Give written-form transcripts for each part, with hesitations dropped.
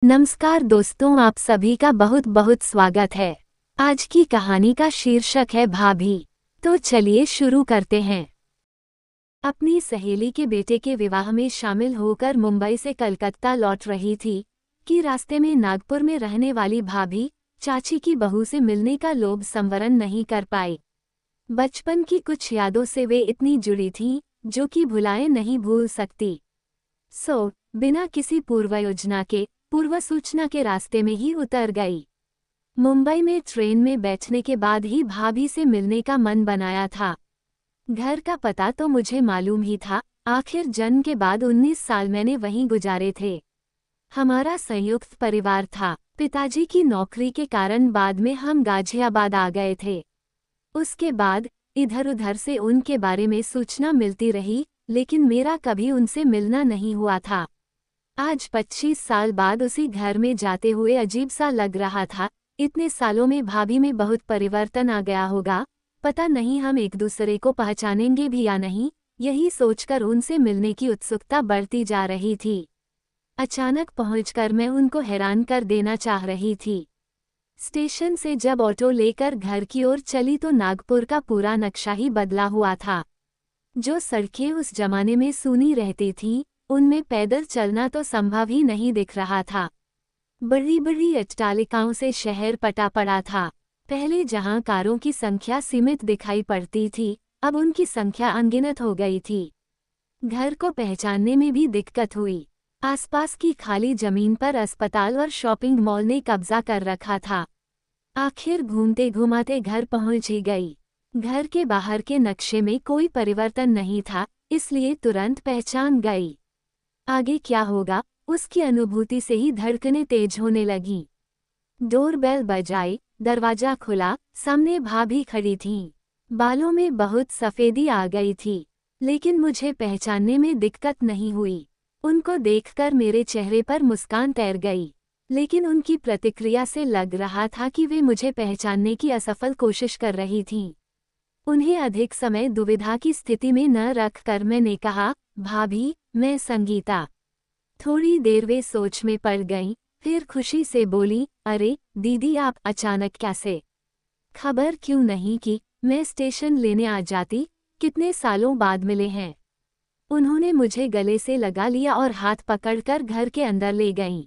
नमस्कार दोस्तों, आप सभी का बहुत बहुत स्वागत है। आज की कहानी का शीर्षक है भाभी। तो चलिए शुरू करते हैं। अपनी सहेली के बेटे के विवाह में शामिल होकर मुंबई से कलकत्ता लौट रही थी कि रास्ते में नागपुर में रहने वाली भाभी चाची की बहू से मिलने का लोभ संवरण नहीं कर पाई। बचपन की कुछ यादों से वे इतनी जुड़ी थीं जो कि भुलाए नहीं भूल सकती। बिना किसी पूर्व योजना के पूर्व सूचना के रास्ते में ही उतर गई। मुंबई में ट्रेन में बैठने के बाद ही भाभी से मिलने का मन बनाया था। घर का पता तो मुझे मालूम ही था, आखिर जन्म के बाद 19 साल मैंने वहीं गुजारे थे। हमारा संयुक्त परिवार था। पिताजी की नौकरी के कारण बाद में हम गाजियाबाद आ गए थे। उसके बाद इधर उधर से उनके बारे में सूचना मिलती रही, लेकिन मेरा कभी उनसे मिलना नहीं हुआ था। आज 25 साल बाद उसी घर में जाते हुए अजीब सा लग रहा था। इतने सालों में भाभी में बहुत परिवर्तन आ गया होगा, पता नहीं हम एक दूसरे को पहचानेंगे भी या नहीं, यही सोचकर उनसे मिलने की उत्सुकता बढ़ती जा रही थी। अचानक पहुंचकर मैं उनको हैरान कर देना चाह रही थी। स्टेशन से जब ऑटो लेकर घर की ओर चली तो नागपुर का पूरा नक्शा ही बदला हुआ था। जो सड़कें उस जमाने में सूनी रहती थीं, उनमें पैदल चलना तो संभव ही नहीं दिख रहा था। बड़ी बड़ी अट्टालिकाओं से शहर पटा पड़ा था। पहले जहां कारों की संख्या सीमित दिखाई पड़ती थी, अब उनकी संख्या अनगिनत हो गई थी। घर को पहचानने में भी दिक्कत हुई। आसपास की खाली जमीन पर अस्पताल और शॉपिंग मॉल ने कब्जा कर रखा था। आखिर घूमते घुमाते घर पहुंच ही गई। घर के बाहर के नक्शे में कोई परिवर्तन नहीं था, इसलिए तुरंत पहचान गई। आगे क्या होगा, उसकी अनुभूति से ही धड़कनें तेज होने लगीं। डोरबेल बजाई, दरवाजा खुला, सामने भाभी खड़ी थीं। बालों में बहुत सफेदी आ गई थी, लेकिन मुझे पहचानने में दिक्कत नहीं हुई। उनको देखकर मेरे चेहरे पर मुस्कान तैर गई, लेकिन उनकी प्रतिक्रिया से लग रहा था कि वे मुझे पहचानने की असफल कोशिश कर रही थीं। उन्हें अधिक समय दुविधा की स्थिति में न रखकर मैंने कहा, भाभी, मैं संगीता। थोड़ी देर वे सोच में पड़ गईं, फिर खुशी से बोली, अरे दीदी, आप अचानक कैसे? खबर क्यों नहीं की? मैं स्टेशन लेने आ जाती। कितने सालों बाद मिले हैं। उन्होंने मुझे गले से लगा लिया और हाथ पकड़कर घर के अंदर ले गईं।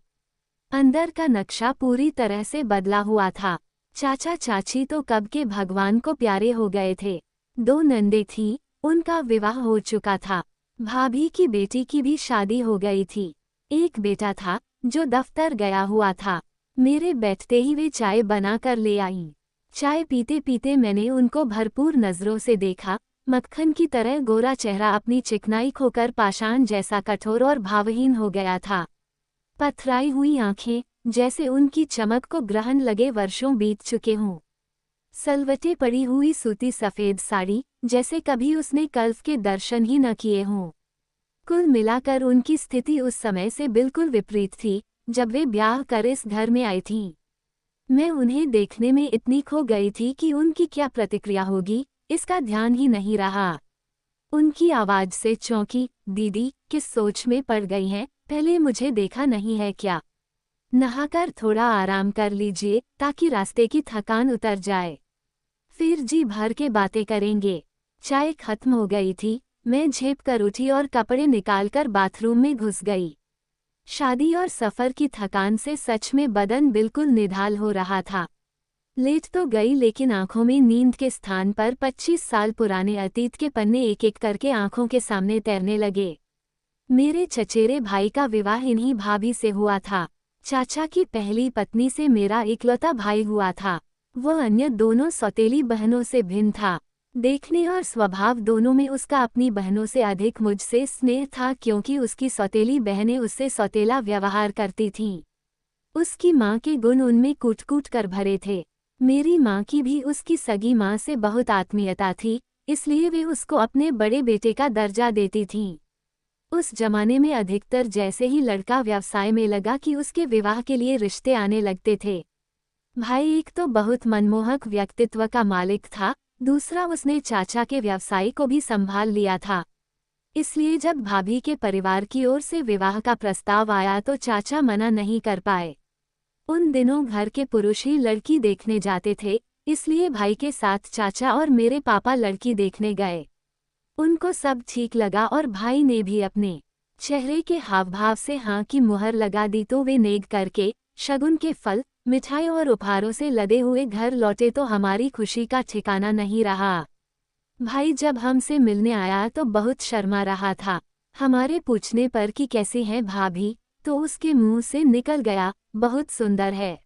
अंदर का नक्शा पूरी तरह से बदला हुआ था। चाचा चाची तो कब के भगवान को प्यारे हो गए थे। 2 नंदे थीं, उनका विवाह हो चुका था। भाभी की बेटी की भी शादी हो गई थी। एक बेटा था जो दफ्तर गया हुआ था। मेरे बैठते ही वे चाय बनाकर ले आईं। चाय पीते पीते मैंने उनको भरपूर नजरों से देखा। मक्खन की तरह गोरा चेहरा अपनी चिकनाई खोकर पाषाण जैसा कठोर और भावहीन हो गया था। पथराई हुई आंखें, जैसे उनकी चमक को ग्रहण लगे वर्षों बीत चुके हों। सलवटे पड़ी हुई सूती सफेद साड़ी, जैसे कभी उसने कल्फ के दर्शन ही न किए हों। कुल मिलाकर उनकी स्थिति उस समय से बिल्कुल विपरीत थी जब वे ब्याह कर इस घर में आई थीं। मैं उन्हें देखने में इतनी खो गई थी कि उनकी क्या प्रतिक्रिया होगी, इसका ध्यान ही नहीं रहा। उनकी आवाज से चौंकी, दीदी, किस सोच में पड़ गई हैं? पहले मुझे देखा नहीं है क्या? नहाकर थोड़ा आराम कर लीजिए ताकि रास्ते की थकान उतर जाए, फिर जी भर के बातें करेंगे। चाय खत्म हो गई थी। मैं झेप कर उठी और कपड़े निकालकर बाथरूम में घुस गई। शादी और सफर की थकान से सच में बदन बिल्कुल निढाल हो रहा था। लेट तो गई, लेकिन आंखों में नींद के स्थान पर 25 साल पुराने अतीत के पन्ने एक एक करके आंखों के सामने तैरने लगे। मेरे चचेरे भाई का विवाह इन्हीं भाभी से हुआ था। चाचा की पहली पत्नी से मेरा इकलौता भाई हुआ था। वह अन्य दोनों सौतेली बहनों से भिन्न था। देखने और स्वभाव दोनों में उसका अपनी बहनों से अधिक मुझसे स्नेह था, क्योंकि उसकी सौतेली बहनें उससे सौतेला व्यवहार करती थीं। उसकी माँ के गुण उनमें कूट कूट कर भरे थे। मेरी माँ की भी उसकी सगी माँ से बहुत आत्मीयता थी, इसलिए वे उसको अपने बड़े बेटे का दर्जा देती थीं। उस जमाने में अधिकतर जैसे ही लड़का व्यवसाय में लगा कि उसके विवाह के लिए रिश्ते आने लगते थे। भाई एक तो बहुत मनमोहक व्यक्तित्व का मालिक था, दूसरा उसने चाचा के व्यवसाय को भी संभाल लिया था। इसलिए जब भाभी के परिवार की ओर से विवाह का प्रस्ताव आया तो चाचा मना नहीं कर पाए। उन दिनों घर के पुरुष ही लड़की देखने जाते थे, इसलिए भाई के साथ चाचा और मेरे पापा लड़की देखने गए। उनको सब ठीक लगा और भाई ने भी अपने चेहरे के हावभाव से हाँ की मुहर लगा दी तो वे नेग करके शगुन के फल, मिठाई और उपहारों से लदे हुए घर लौटे तो हमारी खुशी का ठिकाना नहीं रहा। भाई जब हमसे मिलने आया तो बहुत शर्मा रहा था। हमारे पूछने पर कि कैसी हैं भाभी, तो उसके मुंह से निकल गया, बहुत सुंदर है।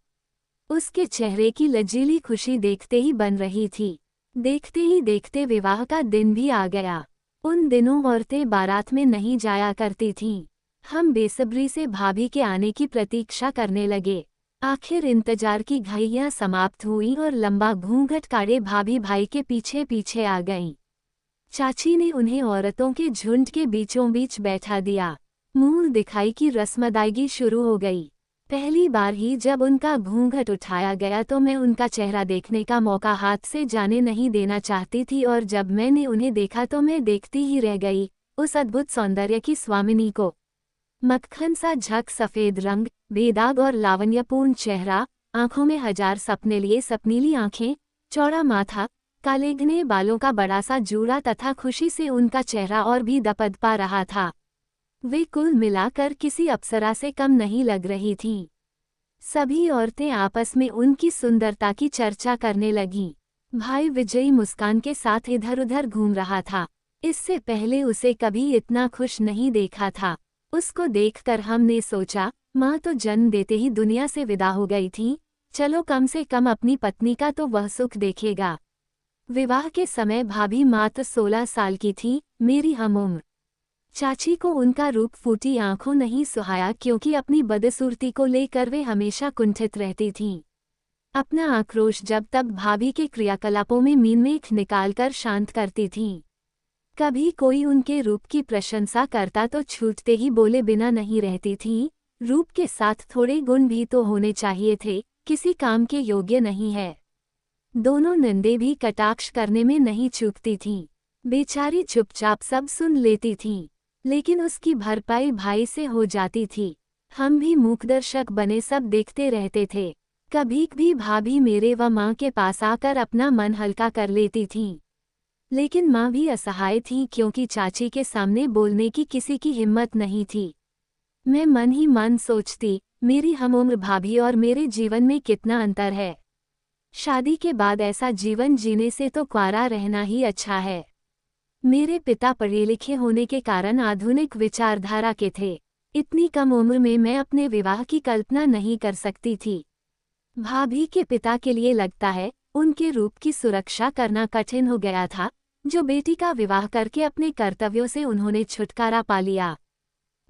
उसके चेहरे की लजीली खुशी देखते ही बन रही थी। देखते ही देखते विवाह का दिन भी आ गया। उन दिनों औरतें बारात में नहीं जाया करती थीं। हम बेसब्री से भाभी के आने की प्रतीक्षा करने लगे। आखिर इंतजार की घड़ियां समाप्त हुईं और लंबा घूंघट काढ़े भाभी भाई के पीछे पीछे आ गईं। चाची ने उन्हें औरतों के झुंड के बीचों बीच बैठा दिया। मुंह दिखाई की रस्म अदायगी शुरू हो गई। पहली बार ही जब उनका घूंघट उठाया गया तो मैं उनका चेहरा देखने का मौका हाथ से जाने नहीं देना चाहती थी और जब मैंने उन्हें देखा तो मैं देखती ही रह गई, उस अद्भुत सौंदर्य की स्वामिनी को। मक्खन सा झक सफेद रंग, बेदाग और लावण्यपूर्ण चेहरा, आंखों में हजार सपने लिए सपनीली आंखें, चौड़ा माथा, काले घने बालों का बड़ा सा जूड़ा तथा खुशी से उनका चेहरा और भी दपद पा रहा था। वे कुल मिलाकर किसी अप्सरा से कम नहीं लग रही थीं। सभी औरतें आपस में उनकी सुंदरता की चर्चा करने लगीं। भाई विजयी मुस्कान के साथ इधर उधर घूम रहा था। इससे पहले उसे कभी इतना खुश नहीं देखा था। उसको देखकर हमने सोचा, माँ तो जन्म देते ही दुनिया से विदा हो गई थी, चलो कम से कम अपनी पत्नी का तो वह सुख देखेगा। विवाह के समय भाभी मात्र 16 साल की थी, मेरी हमउम्र। चाची को उनका रूप फूटी आंखों नहीं सुहाया क्योंकि अपनी बदसूरती को लेकर वे हमेशा कुंठित रहती थीं। अपना आक्रोश जब तब भाभी के क्रियाकलापों में मीनमेख निकालकर शांत करती थीं। कभी कोई उनके रूप की प्रशंसा करता तो छूटते ही बोले बिना नहीं रहती थीं, रूप के साथ थोड़े गुण भी तो होने चाहिए थे, किसी काम के योग्य नहीं है। दोनों नंदे भी कटाक्ष करने में नहीं चूकती थीं। बेचारी चुपचाप सब सुन लेती थीं, लेकिन उसकी भरपाई भाई से हो जाती थी। हम भी मूकदर्शक बने सब देखते रहते थे। कभी भी भाभी मेरे व माँ के पास आकर अपना मन हल्का कर लेती थीं। लेकिन माँ भी असहाय थी क्योंकि चाची के सामने बोलने की किसी की हिम्मत नहीं थी। मैं मन ही मन सोचती, मेरी हमउम्र भाभी और मेरे जीवन में कितना अंतर है। शादी के बाद ऐसा जीवन जीने से तो कुंवारा रहना ही अच्छा है। मेरे पिता पढ़े लिखे होने के कारण आधुनिक विचारधारा के थे। इतनी कम उम्र में मैं अपने विवाह की कल्पना नहीं कर सकती थी। भाभी के पिता के लिए लगता है, उनके रूप की सुरक्षा करना कठिन हो गया था, जो बेटी का विवाह करके अपने कर्तव्यों से उन्होंने छुटकारा पा लिया।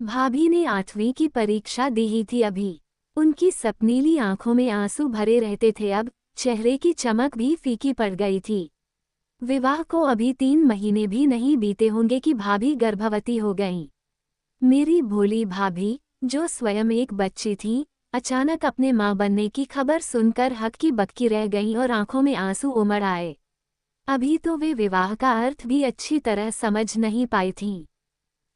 भाभी ने 8वीं की परीक्षा दी ही थी अभी। उनकी सपनीली आंखों में आंसू भरे रहते थे, अब चेहरे की चमक भी फीकी पड़ गई थी। विवाह को अभी 3 महीने भी नहीं बीते होंगे कि भाभी गर्भवती हो गईं। मेरी भोली भाभी, जो स्वयं एक बच्ची थी, अचानक अपने माँ बनने की खबर सुनकर हक्की बक्की रह गईं और आंखों में आंसू उमड़ आए। अभी तो वे विवाह का अर्थ भी अच्छी तरह समझ नहीं पाई थीं।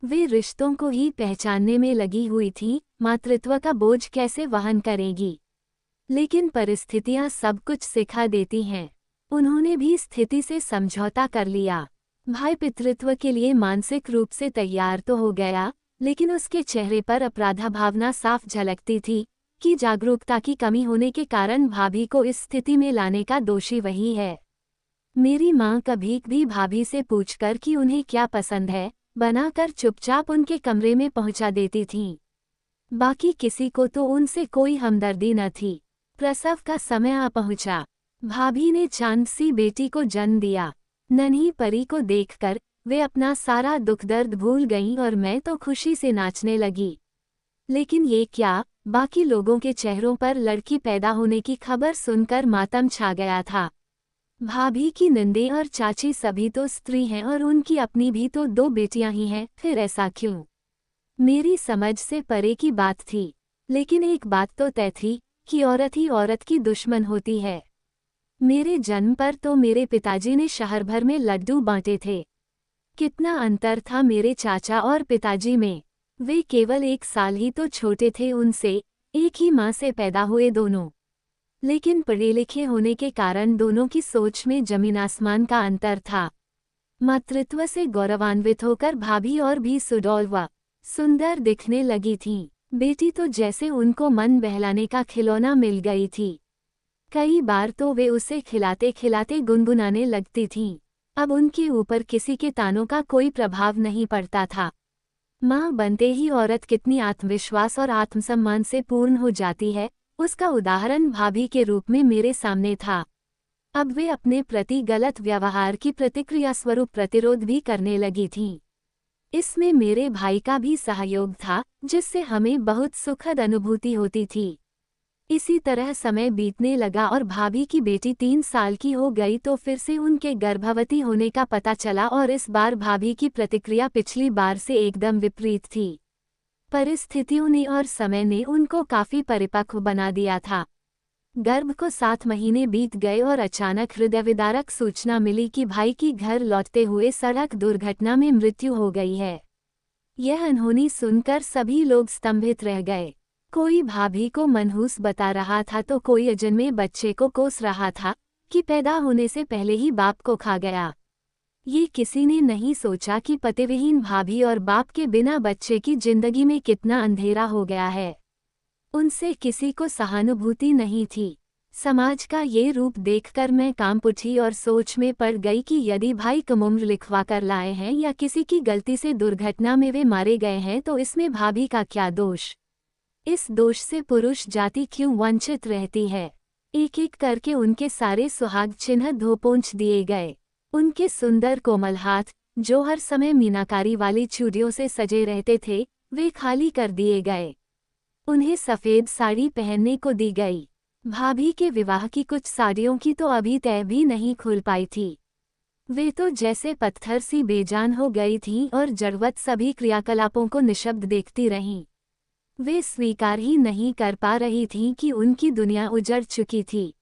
वे रिश्तों को ही पहचानने में लगी हुई थीं, मातृत्व का बोझ कैसे वहन करेगी। लेकिन परिस्थितियां सब कुछ सिखा देती हैं। उन्होंने भी स्थिति से समझौता कर लिया। भाई पितृत्व के लिए मानसिक रूप से तैयार तो हो गया, लेकिन उसके चेहरे पर अपराधा भावना साफ झलकती थी कि जागरूकता की कमी होने के कारण भाभी को इस स्थिति में लाने का दोषी वही है। मेरी माँ कभी भी भाभी से पूछकर कि उन्हें क्या पसंद है, बनाकर चुपचाप उनके कमरे में पहुंचा देती थीं। बाकी किसी को तो उनसे कोई हमदर्दी न थी। प्रसव का समय आ पहुंचा। भाभी ने चांद सी बेटी को जन्म दिया। नन्ही परी को देखकर वे अपना सारा दुख दर्द भूल गईं और मैं तो खुशी से नाचने लगी। लेकिन ये क्या, बाकी लोगों के चेहरों पर लड़की पैदा होने की खबर सुनकर मातम छा गया था। भाभी की नंदे और चाची सभी तो स्त्री हैं और उनकी अपनी भी तो 2 बेटियां ही हैं, फिर ऐसा क्यों? मेरी समझ से परे की बात थी। लेकिन एक बात तो तय थी कि औरत ही औरत की दुश्मन होती है। मेरे जन्म पर तो मेरे पिताजी ने शहर भर में लड्डू बांटे थे। कितना अंतर था मेरे चाचा और पिताजी में। वे केवल 1 साल ही तो छोटे थे उनसे, एक ही माँ से पैदा हुए दोनों। लेकिन पढ़े लिखे होने के कारण दोनों की सोच में जमीन आसमान का अंतर था। मातृत्व से गौरवान्वित होकर भाभी और भी सुडौल व सुंदर दिखने लगी थीं। बेटी तो जैसे उनको मन बहलाने का खिलौना मिल गई थी। कई बार तो वे उसे खिलाते खिलाते गुनगुनाने लगती थीं। अब उनके ऊपर किसी के तानों का कोई प्रभाव नहीं पड़ता था। माँ बनते ही औरत कितनी आत्मविश्वास और आत्मसम्मान से पूर्ण हो जाती है, उसका उदाहरण भाभी के रूप में मेरे सामने था। अब वे अपने प्रति गलत व्यवहार की प्रतिक्रिया स्वरूप प्रतिरोध भी करने लगी थीं। इसमें मेरे भाई का भी सहयोग था, जिससे हमें बहुत सुखद अनुभूति होती थी। इसी तरह समय बीतने लगा और भाभी की बेटी 3 साल की हो गई तो फिर से उनके गर्भवती होने का पता चला और इस बार भाभी की प्रतिक्रिया पिछली बार से एकदम विपरीत थी। परिस्थितियों ने और समय ने उनको काफी परिपक्व बना दिया था। गर्भ को 7 महीने बीत गए और अचानक हृदयविदारक सूचना मिली कि भाई की घर लौटते हुए सड़क दुर्घटना में मृत्यु हो गई है। यह अनहोनी सुनकर सभी लोग स्तंभित रह गए। कोई भाभी को मनहूस बता रहा था तो कोई अजन्मे बच्चे को कोस रहा था कि पैदा होने से पहले ही बाप को खा गया। ये किसी ने नहीं सोचा कि पतिविहीन भाभी और बाप के बिना बच्चे की जिंदगी में कितना अंधेरा हो गया है। उनसे किसी को सहानुभूति नहीं थी। समाज का ये रूप देखकर मैं कांप उठी और सोच में पड़ गई कि यदि भाई कम उम्र लिखवा कर लाए हैं या किसी की गलती से दुर्घटना में वे मारे गए हैं तो इसमें भाभी का क्या दोष। इस दोष से पुरुष जाति क्यों वंचित रहती है। एक एक करके उनके सारे सुहाग चिन्ह धो पोंछ दिए गए। उनके सुंदर कोमल हाथ, जो हर समय मीनाकारी वाली चूड़ियों से सजे रहते थे, वे खाली कर दिए गए। उन्हें सफ़ेद साड़ी पहनने को दी गई। भाभी के विवाह की कुछ साड़ियों की तो अभी तय भी नहीं खुल पाई थी। वे तो जैसे पत्थर सी बेजान हो गई थीं और जड़वत सभी क्रियाकलापों को निशब्द देखती रहीं। वे स्वीकार ही नहीं कर पा रही थीं कि उनकी दुनिया उजड़ चुकी थी।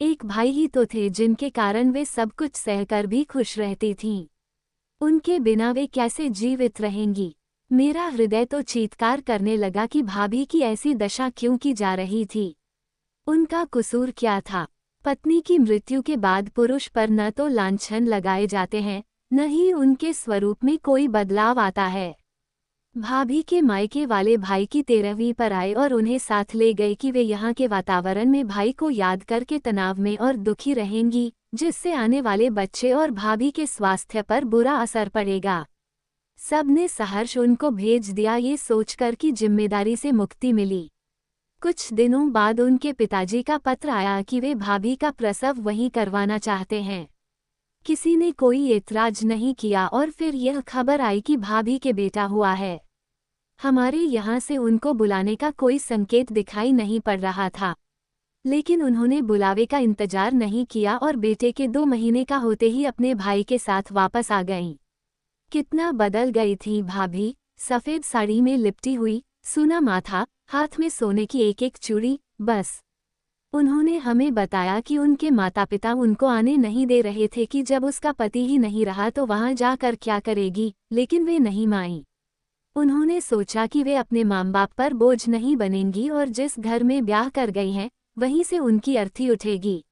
एक भाई ही तो थे जिनके कारण वे सब कुछ सहकर भी खुश रहती थीं। उनके बिना वे कैसे जीवित रहेंगी। मेरा हृदय तो चीत्कार करने लगा कि भाभी की ऐसी दशा क्यों की जा रही थी। उनका कसूर क्या था। पत्नी की मृत्यु के बाद पुरुष पर न तो लांछन लगाए जाते हैं, न ही उनके स्वरूप में कोई बदलाव आता है। भाभी के मायके वाले भाई की 13वीं पर आए और उन्हें साथ ले गए कि वे यहाँ के वातावरण में भाई को याद करके तनाव में और दुखी रहेंगी, जिससे आने वाले बच्चे और भाभी के स्वास्थ्य पर बुरा असर पड़ेगा। सबने सहर्ष उनको भेज दिया ये सोचकर कि जिम्मेदारी से मुक्ति मिली। कुछ दिनों बाद उनके पिताजी का पत्र आया कि वे भाभी का प्रसव वहीं करवाना चाहते हैं। किसी ने कोई ऐतराज नहीं किया और फिर यह खबर आई कि भाभी के बेटा हुआ है। हमारे यहाँ से उनको बुलाने का कोई संकेत दिखाई नहीं पड़ रहा था, लेकिन उन्होंने बुलावे का इंतजार नहीं किया और बेटे के 2 महीने का होते ही अपने भाई के साथ वापस आ गईं। कितना बदल गई थी भाभी, सफ़ेद साड़ी में लिपटी हुई, सूना माथा, हाथ में सोने की एक एक चूड़ी, बस। उन्होंने हमें बताया कि उनके माता पिता उनको आने नहीं दे रहे थे कि जब उसका पति ही नहीं रहा तो वहाँ जाकर क्या करेगी, लेकिन वे नहीं मानीं। उन्होंने सोचा कि वे अपने माँ बाप पर बोझ नहीं बनेंगी और जिस घर में ब्याह कर गई हैं, वहीं से उनकी अर्थी उठेगी।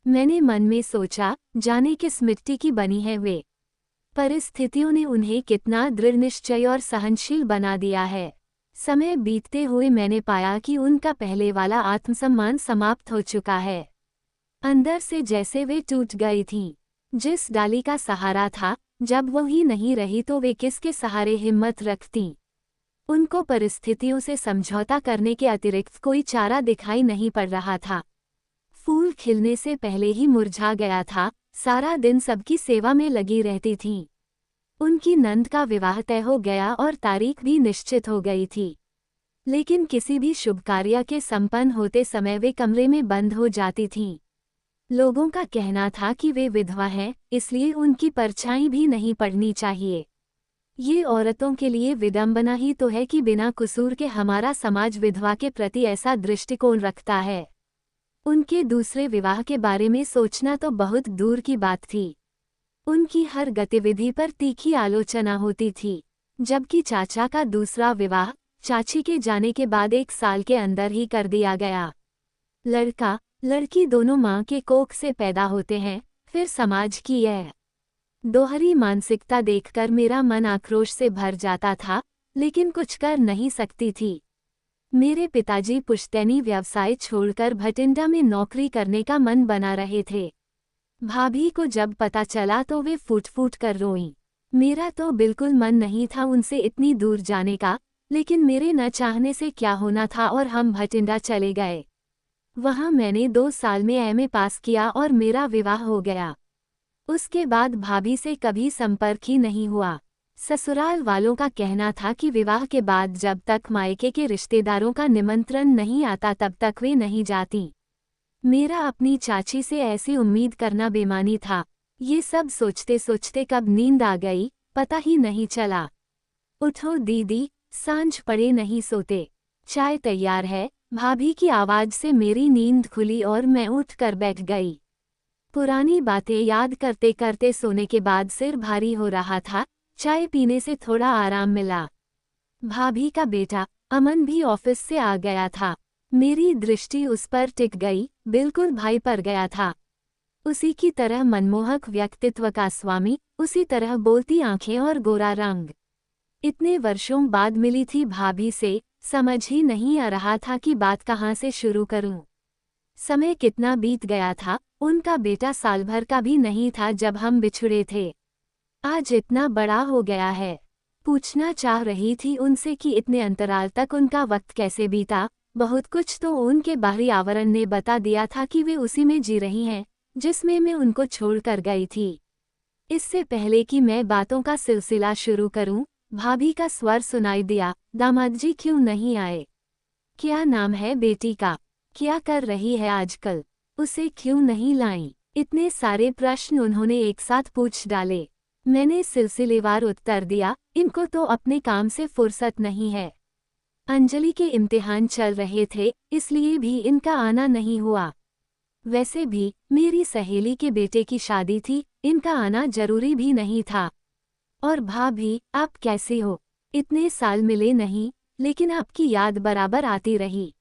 मैंने मन में सोचा, जाने किस मिट्टी की बनी है वे। परिस्थितियों ने उन्हें कितना दृढ़ निश्चय और सहनशील बना दिया है। समय बीतते हुए मैंने पाया कि उनका पहले वाला आत्मसम्मान समाप्त हो चुका है। अंदर से जैसे वे टूट गई थीं। जिस डाली का सहारा था, जब वही नहीं रही तो वे किसके सहारे हिम्मत रखतीं। उनको परिस्थितियों से समझौता करने के अतिरिक्त कोई चारा दिखाई नहीं पड़ रहा था। फूल खिलने से पहले ही मुरझा गया था, सारा दिन सबकी सेवा में लगी रहती थीं। उनकी नंद का विवाह तय हो गया और तारीख भी निश्चित हो गई थी, लेकिन किसी भी शुभ कार्य के संपन्न होते समय वे कमरे में बंद हो जाती थीं। लोगों का कहना था कि वे विधवा हैं, इसलिए उनकी परछाई भी नहीं पड़नी चाहिए। ये औरतों के लिए विडंबना ही तो है कि बिना कसूर के हमारा समाज विधवा के प्रति ऐसा दृष्टिकोण रखता है। उनके दूसरे विवाह के बारे में सोचना तो बहुत दूर की बात थी। उनकी हर गतिविधि पर तीखी आलोचना होती थी। जबकि चाचा का दूसरा विवाह चाची के जाने के बाद 1 साल के अंदर ही कर दिया गया। लड़का लड़की दोनों मां के कोख से पैदा होते हैं, फिर समाज की यह दोहरी मानसिकता देखकर मेरा मन आक्रोश से भर जाता था, लेकिन कुछ कर नहीं सकती थी। मेरे पिताजी पुश्तैनी व्यवसाय छोड़कर भटिंडा में नौकरी करने का मन बना रहे थे। भाभी को जब पता चला तो वे फूट फूट कर रोईं। मेरा तो बिल्कुल मन नहीं था उनसे इतनी दूर जाने का, लेकिन मेरे न चाहने से क्या होना था और हम भटिंडा चले गए। वहाँ मैंने 2 साल में एमए पास किया और मेरा विवाह हो गया। उसके बाद भाभी से कभी संपर्क ही नहीं हुआ। ससुराल वालों का कहना था कि विवाह के बाद जब तक मायके के रिश्तेदारों का निमंत्रण नहीं आता तब तक वे नहीं जाती। मेरा अपनी चाची से ऐसी उम्मीद करना बेमानी था। ये सब सोचते सोचते कब नींद आ गई, पता ही नहीं चला। उठो दीदी, सांझ पड़े नहीं सोते, चाय तैयार है। भाभी की आवाज से मेरी नींद खुली और मैं उठकर बैठ गई। पुरानी बातें याद करते करते सोने के बाद सिर भारी हो रहा था। चाय पीने से थोड़ा आराम मिला। भाभी का बेटा अमन भी ऑफिस से आ गया था। मेरी दृष्टि उस पर टिक गई, बिल्कुल भाई पर गया था। उसी की तरह मनमोहक व्यक्तित्व का स्वामी, उसी तरह बोलती आंखें और गोरा रंग। इतने वर्षों बाद मिली थी भाभी से, समझ ही नहीं आ रहा था कि बात कहाँ से शुरू करूं। समय कितना बीत गया था, उनका बेटा साल भर का भी नहीं था जब हम बिछुड़े थे। आज इतना बड़ा हो गया है। पूछना चाह रही थी उनसे कि इतने अंतराल तक उनका वक्त कैसे बीता। बहुत कुछ तो उनके बाहरी आवरण ने बता दिया था कि वे उसी में जी रही हैं जिसमें मैं उनको छोड़कर गई थी। इससे पहले कि मैं बातों का सिलसिला शुरू करूं, भाभी का स्वर सुनाई दिया, दामाद जी क्यों नहीं आए? क्या नाम है बेटी का? क्या कर रही है आजकल? उसे क्यों नहीं लाई? इतने सारे प्रश्न उन्होंने एक साथ पूछ डाले। मैंने सिलसिलेवार उत्तर दिया, इनको तो अपने काम से फुर्सत नहीं है। अंजलि के इम्तिहान चल रहे थे, इसलिए भी इनका आना नहीं हुआ। वैसे भी मेरी सहेली के बेटे की शादी थी, इनका आना जरूरी भी नहीं था। और भाभी, आप कैसे हो? इतने साल मिले नहीं, लेकिन आपकी याद बराबर आती रही।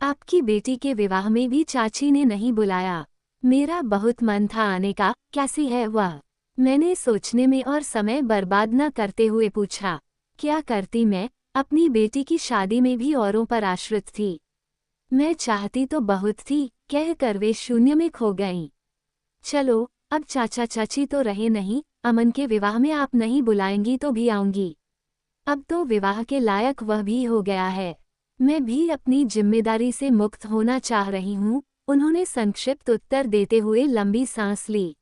आपकी बेटी के विवाह में भी चाची ने नहीं बुलाया। मेरा बहुत मन था आने का, कैसी है वह? मैंने सोचने में और समय बर्बाद न करते हुए पूछा। क्या करती मैं, अपनी बेटी की शादी में भी औरों पर आश्रित थी। मैं चाहती तो बहुत थी, कहकर वे शून्य में खो गईं। चलो, अब चाचा चाची तो रहे नहीं, अमन के विवाह में आप नहीं बुलाएंगी तो भी आऊंगी। अब तो विवाह के लायक वह भी हो गया है। मैं भी अपनी जिम्मेदारी से मुक्त होना चाह रही हूँ, उन्होंने संक्षिप्त उत्तर देते हुए लंबी सांस ली।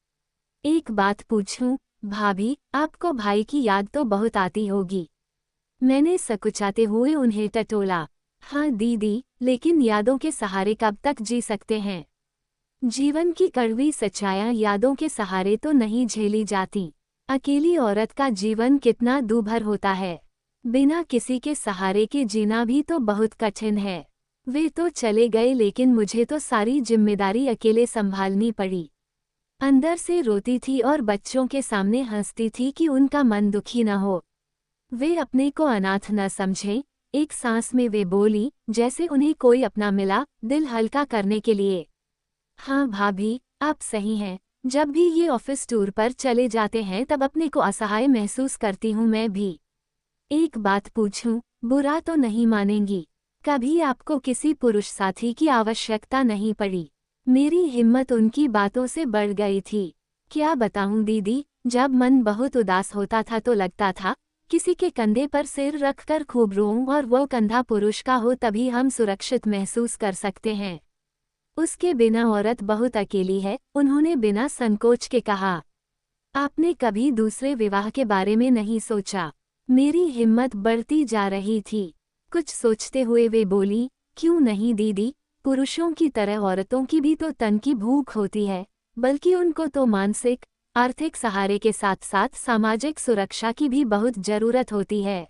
एक बात पूछूं, भाभी, आपको भाई की याद तो बहुत आती होगी। मैंने सकुचाते हुए उन्हें टटोला। हाँ दीदी, लेकिन यादों के सहारे कब तक जी सकते हैं? जीवन की कड़वी सच्चाइयां यादों के सहारे तो नहीं झेली जाती। अकेली औरत का जीवन कितना दूभर होता है। बिना किसी के सहारे के जीना भी तो बहुत कठिन है। वे तो चले गए, लेकिन मुझे तो सारी जिम्मेदारी अकेले संभालनी पड़ी। अंदर से रोती थी और बच्चों के सामने हंसती थी कि उनका मन दुखी न हो, वे अपने को अनाथ न समझें। एक सांस में वे बोली, जैसे उन्हें कोई अपना मिला, दिल हल्का करने के लिए। हाँ भाभी, आप सही हैं। जब भी ये ऑफिस टूर पर चले जाते हैं तब अपने को असहाय महसूस करती हूँ मैं भी। एक बात पूछूं, बुरा तो नहीं मानेंगी? कभी आपको किसी पुरुष साथी की आवश्यकता नहीं पड़ी? मेरी हिम्मत उनकी बातों से बढ़ गई थी। क्या बताऊं दीदी, जब मन बहुत उदास होता था तो लगता था किसी के कंधे पर सिर रखकर खूब रोऊं और वो कंधा पुरुष का हो, तभी हम सुरक्षित महसूस कर सकते हैं। उसके बिना औरत बहुत अकेली है, उन्होंने बिना संकोच के कहा। आपने कभी दूसरे विवाह के बारे में नहीं सोचा? मेरी हिम्मत बढ़ती जा रही थी। कुछ सोचते हुए वे बोली, क्यों नहीं दीदी, पुरुषों की तरह औरतों की भी तो तन की भूख होती है, बल्कि उनको तो मानसिक, आर्थिक सहारे के साथ साथ सामाजिक सुरक्षा की भी बहुत जरूरत होती है।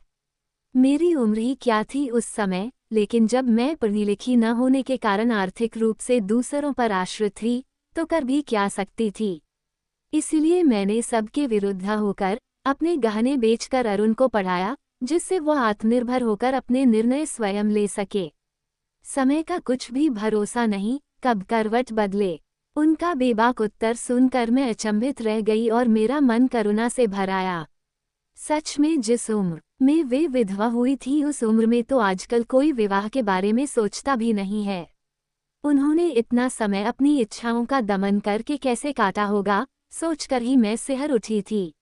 मेरी उम्र ही क्या थी उस समय, लेकिन जब मैं पढ़ी लिखी न होने के कारण आर्थिक रूप से दूसरों पर आश्रित थी, तो कर भी क्या सकती थी। इसलिए मैंने सबके विरुद्ध होकर अपने गहने बेचकर अरुण को पढ़ाया, जिससे वह आत्मनिर्भर होकर अपने निर्णय स्वयं ले सके। समय का कुछ भी भरोसा नहीं, कब करवट बदले। उनका बेबाक उत्तर सुनकर मैं अचंभित रह गई और मेरा मन करुणा से भर आया। सच में जिस उम्र में वे विधवा हुई थी उस उम्र में तो आजकल कोई विवाह के बारे में सोचता भी नहीं है। उन्होंने इतना समय अपनी इच्छाओं का दमन करके कैसे काटा होगा, सोचकर ही मैं सिहर उठी थी।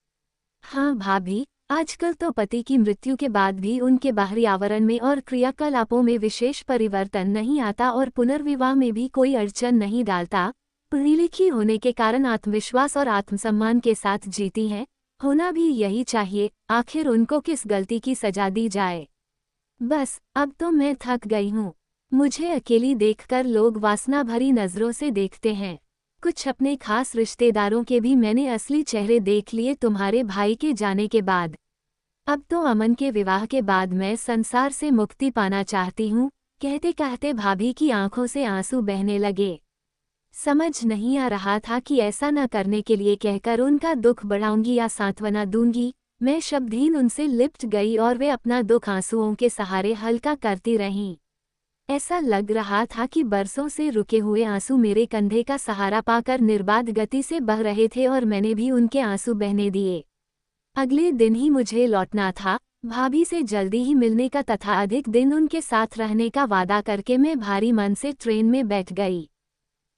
हाँ भाभी, आजकल तो पति की मृत्यु के बाद भी उनके बाहरी आवरण में और क्रियाकलापों में विशेष परिवर्तन नहीं आता और पुनर्विवाह में भी कोई अड़चन नहीं डालता। पढ़ी लिखी होने के कारण आत्मविश्वास और आत्मसम्मान के साथ जीती हैं, होना भी यही चाहिए। आखिर उनको किस गलती की सजा दी जाए। बस अब तो मैं थक गई हूँ। मुझे अकेली देखकर लोग वासना भरी नज़रों से देखते हैं। कुछ अपने खास रिश्तेदारों के भी मैंने असली चेहरे देख लिए तुम्हारे भाई के जाने के बाद। अब तो अमन के विवाह के बाद मैं संसार से मुक्ति पाना चाहती हूँ। कहते कहते भाभी की आंखों से आंसू बहने लगे। समझ नहीं आ रहा था कि ऐसा न करने के लिए कहकर उनका दुख बढ़ाऊंगी या सांत्वना दूंगी। मैं शब्दहीन उनसे लिपट गई और वे अपना दुख आंसुओं के सहारे हल्का करती रहीं। ऐसा लग रहा था कि बरसों से रुके हुए आंसू मेरे कंधे का सहारा पाकर निर्बाध गति से बह रहे थे और मैंने भी उनके आंसू बहने दिए। अगले दिन ही मुझे लौटना था। भाभी से जल्दी ही मिलने का तथा अधिक दिन उनके साथ रहने का वादा करके मैं भारी मन से ट्रेन में बैठ गई।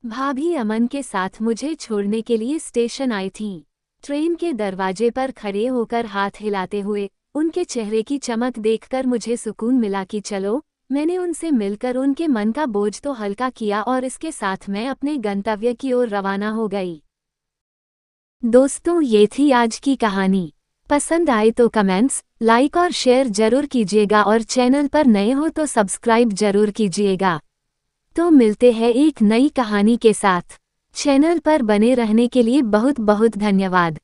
भाभी अमन के साथ मुझे छोड़ने के लिए स्टेशन आई थीं। ट्रेन के दरवाजे पर खड़े होकर हाथ हिलाते हुए उनके चेहरे की चमक देखकर मुझे सुकून मिला कि चलो, मैंने उनसे मिलकर उनके मन का बोझ तो हल्का किया और इसके साथ मैं अपने गंतव्य की ओर रवाना हो गई। दोस्तों, ये थी आज की कहानी। पसंद आए तो कमेंट्स, लाइक और शेयर जरूर कीजिएगा और चैनल पर नए हो तो सब्सक्राइब जरूर कीजिएगा। तो मिलते हैं एक नई कहानी के साथ। चैनल पर बने रहने के लिए बहुत बहुत धन्यवाद।